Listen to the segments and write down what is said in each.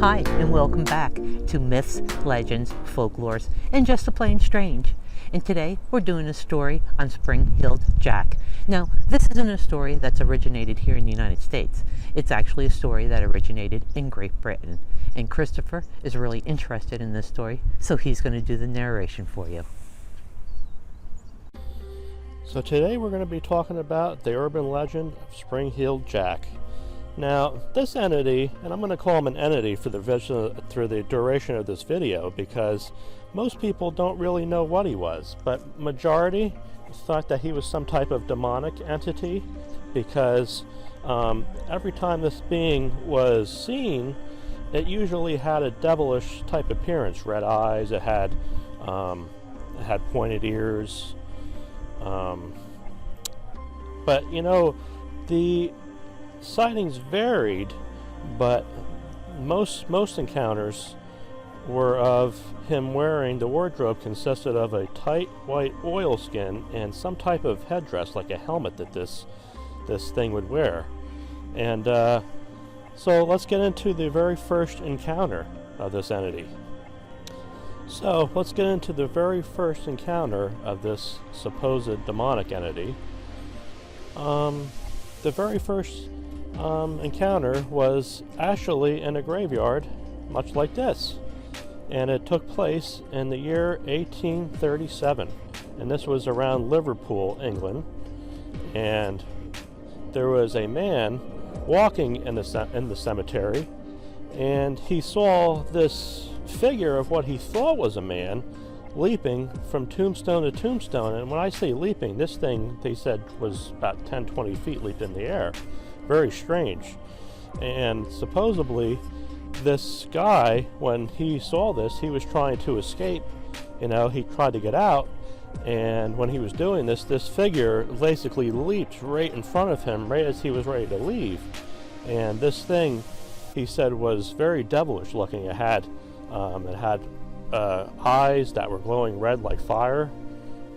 Hi, and welcome back to Myths, Legends, Folklores, and Just the Plain Strange. And today we're doing a story on Spring-Heeled Jack. Now, this isn't a story that's originated here in the United States. It's actually a story that originated in Great Britain. And Christopher is really interested in this story, so he's going to do the narration for you. So today we're going to be talking about the urban legend of Spring-Heeled Jack. Now, this entity, and I'm going to call him an entity through the duration of this video because most people don't really know what he was, but majority thought that he was some type of demonic entity because every time this being was seen, it usually had a devilish type appearance. Red eyes, it had pointed ears, but you know, the sightings varied, but most encounters were of him wearing, the wardrobe consisted of a tight white oilskin and some type of headdress like a helmet that this thing would wear. And so let's get into the very first encounter of this entity. So let's get into the very first encounter of this supposed demonic entity. The very first encounter was actually in a graveyard, much like this, and it took place in the year 1837, and this was around Liverpool, England. And there was a man walking in the cemetery, and he saw this figure of what he thought was a man leaping from tombstone to tombstone. And when I say leaping, this thing, they said, was about 10-20 feet leaped in the air. Very strange. And supposedly this guy, when he saw this, he was trying to escape. You know, he tried to get out, and when he was doing this, this figure basically leaped right in front of him right as he was ready to leave. And this thing, he said, was very devilish looking. It had eyes that were glowing red like fire.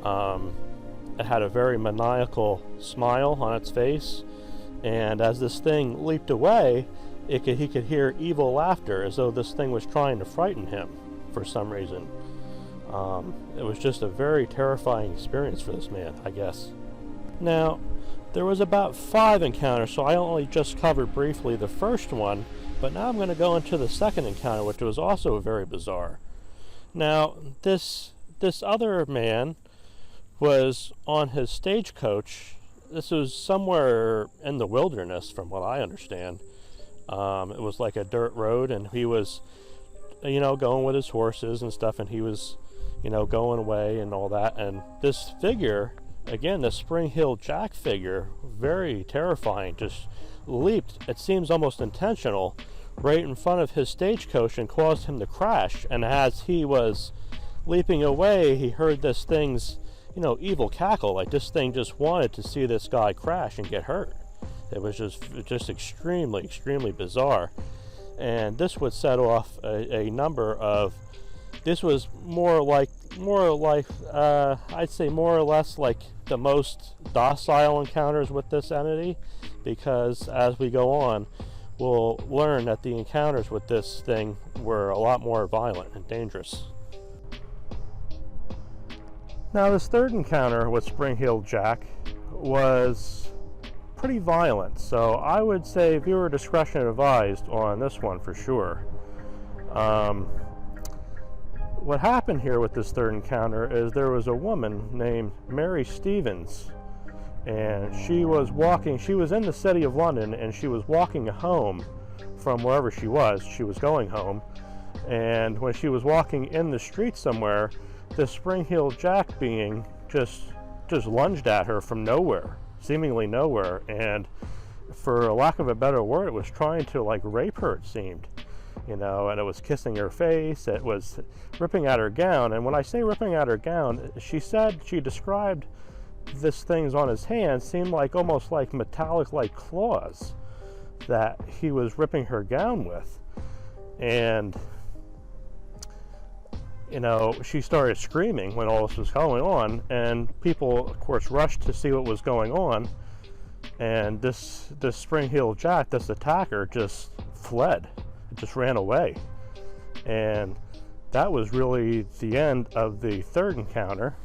It had a very maniacal smile on its face. And as this thing leaped away, he could hear evil laughter, as though this thing was trying to frighten him for some reason. It was just a very terrifying experience for this man, I guess. Now, there was about 5 encounters, so I only just covered briefly the first one, but now I'm going to go into the second encounter, which was also very bizarre. Now, this other man was on his stagecoach. This was somewhere in the wilderness, from what I understand. It was like a dirt road, and he was, you know, going with his horses and stuff, and he was, you know, going away and all that. And this figure, again, the Spring-Heeled Jack figure, very terrifying, just leaped, it seems almost intentional, right in front of his stagecoach and caused him to crash. And as he was leaping away, he heard this thing's, you know, evil cackle, like this thing just wanted to see this guy crash and get hurt. It was just extremely bizarre. And this would set off a number of, this was more like I'd say more or less like the most docile encounters with this entity, because as we go on, we'll learn that the encounters with this thing were a lot more violent and dangerous. Now, this third encounter with Spring-Heeled Jack was pretty violent, so I would say viewer discretion advised on this one for sure. What happened here with this third encounter is there was a woman named Mary Stevens, and she was in the city of London, and she was walking home from wherever she was going home. And when she was walking in the street somewhere, this Spring-Heeled Jack being just lunged at her from nowhere, seemingly nowhere, and for lack of a better word, it was trying to like rape her, it seemed, you know. And it was kissing her face, it was ripping at her gown. And when I say ripping at her gown, she described this thing's on his hands seemed like almost like metallic like claws that he was ripping her gown with. And you know, she started screaming when all this was going on, and people, of course, rushed to see what was going on. And this Spring-Heeled Jack, this attacker, just fled it just ran away. And that was really the end of the third encounter.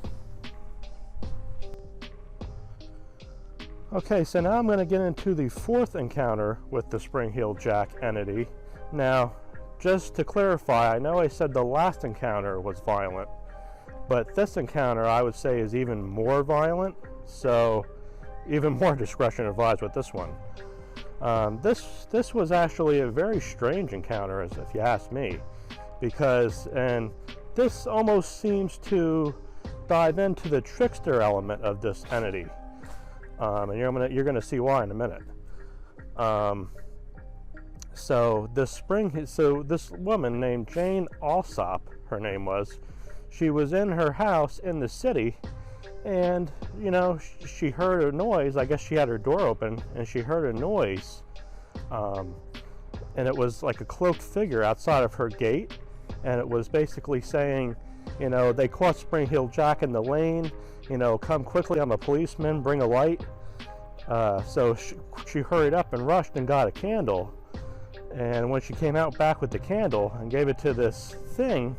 Okay, so now I'm going to get into the fourth encounter with the spring-heeled jack entity. Now, just to clarify, I know I said the last encounter was violent, but this encounter I would say is even more violent, so even more discretion advised with this one. This was actually a very strange encounter, if you ask me, because, and this almost seems to dive into the trickster element of this entity. And you're gonna see why in a minute. So this woman named Jane Alsop, her name was, she was in her house in the city, and she heard a noise. I guess she had her door open, and she heard a noise, and it was like a cloaked figure outside of her gate, and it was basically saying, they caught Spring-Heeled Jack in the lane. Come quickly, I'm a policeman, bring a light. So she hurried up and rushed and got a candle. And when she came out back with the candle and gave it to this thing,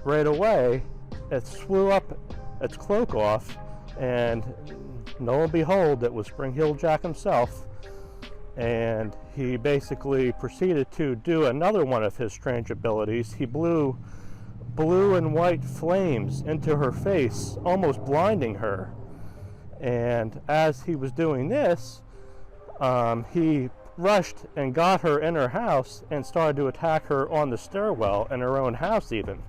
right away, it flew up its cloak off, and lo and behold, it was Spring-Heeled Jack himself. And he basically proceeded to do another one of his strange abilities. He blew blue and white flames into her face, almost blinding her. And as he was doing this, he rushed and got her in her house and started to attack her on the stairwell in her own house even.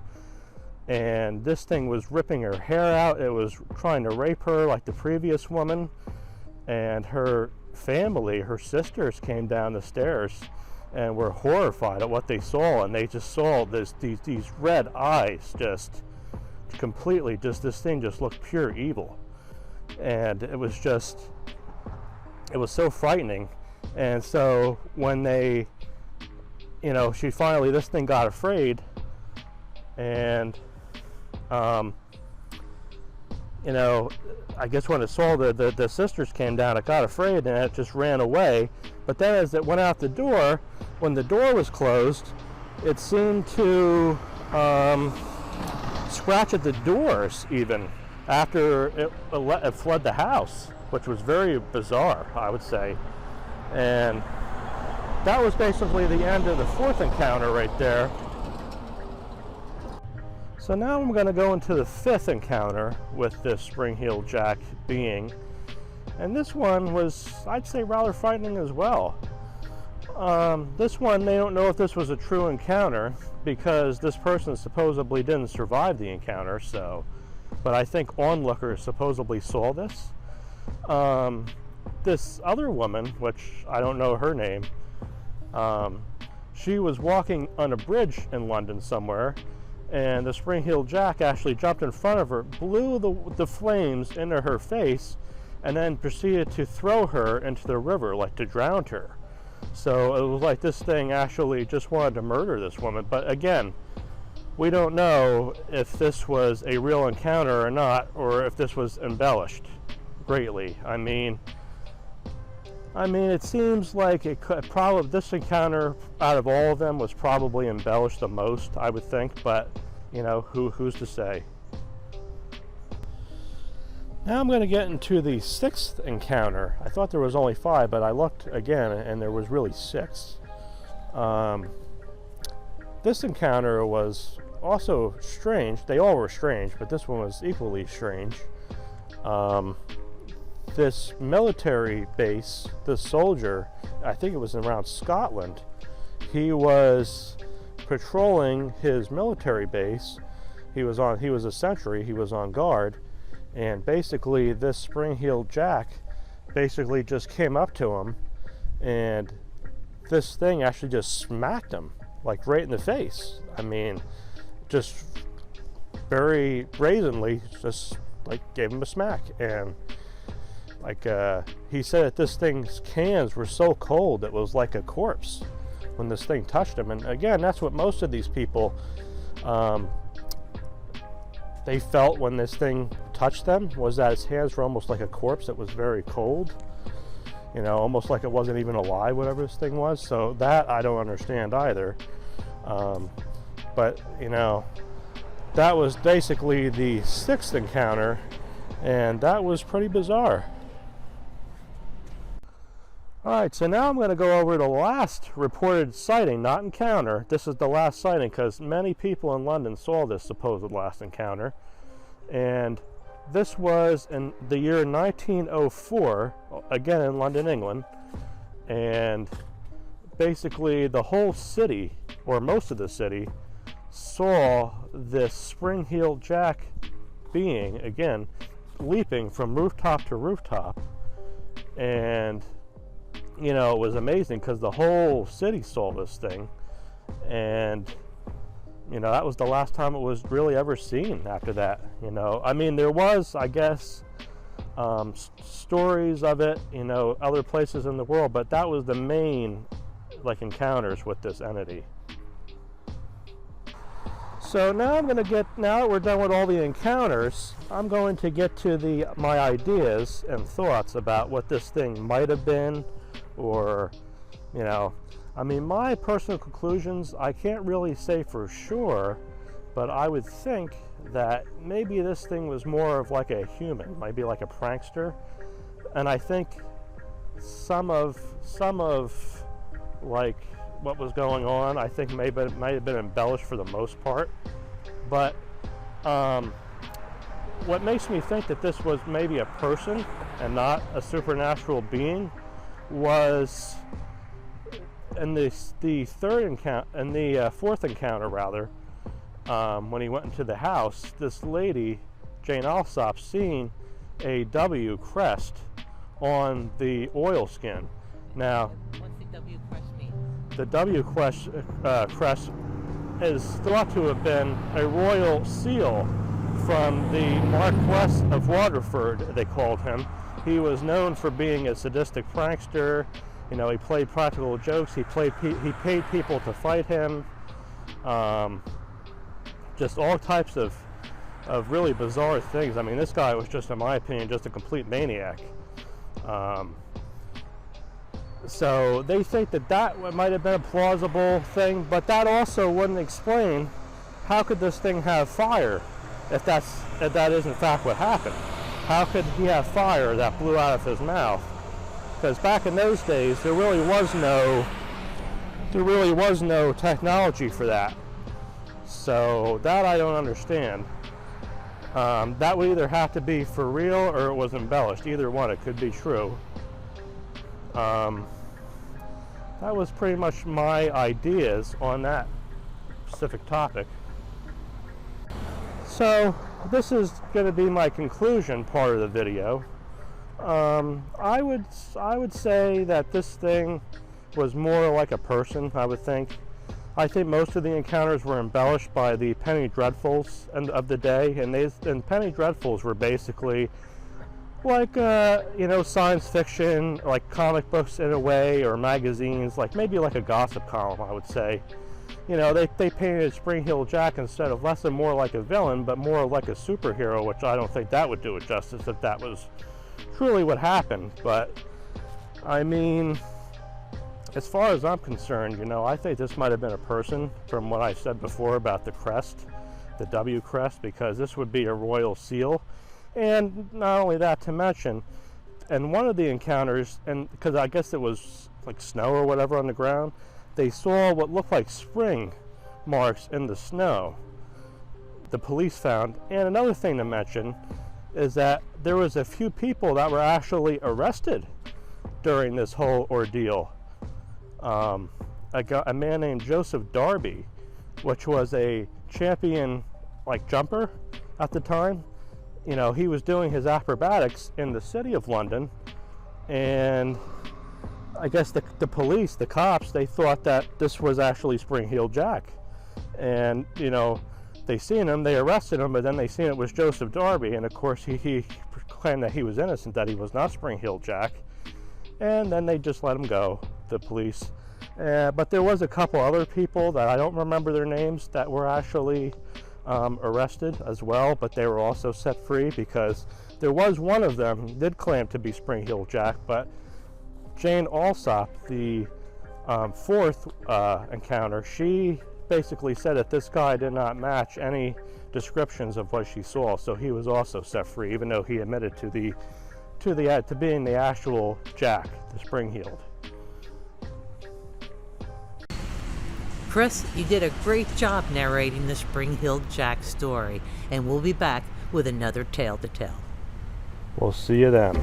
And this thing was ripping her hair out. It was trying to rape her like the previous woman. And her family, her sisters, came down the stairs and were horrified at what they saw, and they just saw these red eyes, just completely, this thing just looked pure evil, and it was so frightening. And so when they, this thing got afraid, and I guess when it saw the sisters came down, it got afraid and it just ran away. But then as it went out the door, when the door was closed, it seemed to scratch at the doors even after it fled the house, which was very bizarre, I would say. And that was basically the end of the fourth encounter right there. So now I'm going to go into the fifth encounter with this Spring-Heeled Jack being. And this one was, I'd say, rather frightening as well. This one, they don't know if this was a true encounter because this person supposedly didn't survive the encounter, but I think onlookers supposedly saw this. This other woman, which I don't know her name, she was walking on a bridge in London somewhere, and the Spring-Heeled Jack actually jumped in front of her, blew the flames into her face, and then proceeded to throw her into the river, like to drown her. So it was like this thing actually just wanted to murder this woman. But again, we don't know if this was a real encounter or not, or if this was embellished greatly. I mean, it seems like it could probably, this encounter out of all of them was probably embellished the most, I would think, but who's to say? Now I'm going to get into the sixth encounter. I thought there was only 5, but I looked again and there was really 6. This encounter was also strange. They all were strange, but this one was equally strange. This military base, this soldier, I think it was around Scotland, he was patrolling his military base. He was a sentry, he was on guard, and basically this Spring-Heeled Jack basically just came up to him, and this thing actually just smacked him, like right in the face. I mean, just very brazenly, just like gave him a smack. And like he said that this thing's cans were so cold it was like a corpse when this thing touched him. And again, that's what most of these people they felt when this thing touched them, was that its hands were almost like a corpse that was very cold. you know, almost like it wasn't even alive, whatever this thing was. So that I don't understand either. But you know, that was basically the 6th encounter, and that was pretty bizarre. Alright, so now I'm going to go over the last reported sighting, not encounter. This is the last sighting because many people in London saw this supposed last encounter. And this was in the year 1904, again in London, England. And basically the whole city, or most of the city, saw this spring-heeled jack being, again, leaping from rooftop to rooftop. And you know, it was amazing because the whole city saw this thing, and you know, that was the last time it was really ever seen after that. You know, I mean, there was, I guess, stories of it, you know, other places in the world, but that was the main, like, encounters with this entity. So now I'm going to get, now that we're done with all the encounters, I'm going to get to my ideas and thoughts about what this thing might have been, or, you know, I mean, my personal conclusions, I can't really say for sure, but I would think that maybe this thing was more of like a human, maybe like a prankster. And I think some of like what was going on, I think maybe it might have been embellished for the most part. But what makes me think that this was maybe a person and not a supernatural being was in the fourth encounter rather, when he went into the house, this lady, Jane Alsop, seen a W crest on the oilskin. Now, What's the W crest mean? the W crest is thought to have been a royal seal from the Marquess of Waterford, they called him. He was known for being a sadistic prankster. You know, he played practical jokes. He paid people to fight him. Just all types of really bizarre things. I mean, this guy was just, in my opinion, just a complete maniac. So they think that might have been a plausible thing, but that also wouldn't explain how could this thing have fire if that is in fact what happened. How could he have fire that blew out of his mouth? Because back in those days, there really was no technology for that. So that I don't understand. That would either have to be for real or it was embellished. Either one, it could be true. That was pretty much my ideas on that specific topic. So this is going to be my conclusion part of the video. I would say that this thing was more like a person, I would think. I think most of the encounters were embellished by the penny dreadfuls of the day, and penny dreadfuls were basically like you know, science fiction, like comic books in a way, or magazines, like maybe like a gossip column, I would say. You know, they painted Spring-Heeled Jack instead of less and more like a villain, but more like a superhero, which I don't think that would do it justice if that was truly what happened. But I mean, as far as I'm concerned, you know, I think this might have been a person, from what I said before about the crest, the W crest, because this would be a royal seal. And not only that, to mention, in one of the encounters, and because I guess it was like snow or whatever on the ground, they saw what looked like spring marks in the snow, the police found. And another thing to mention is that there was a few people that were actually arrested during this whole ordeal. A man named Joseph Darby, which was a champion like jumper at the time. You know, he was doing his acrobatics in the city of London, and I guess the police, the cops, they thought that this was actually Spring-Heeled Jack. And, you know, they seen him, they arrested him, but then they seen it was Joseph Darby, and of course he claimed that he was innocent, that he was not Spring-Heeled Jack. And then they just let him go, the police. But there was a couple other people that I don't remember their names that were actually arrested as well, but they were also set free, because there was one of them who did claim to be Spring-Heeled Jack, but Jane Alsop, the fourth encounter, she basically said that this guy did not match any descriptions of what she saw, so he was also set free, even though he admitted to being the actual Jack, the spring-heeled. Chris, you did a great job narrating the Spring-Heeled Jack story, and we'll be back with another tale to tell. We'll see you then.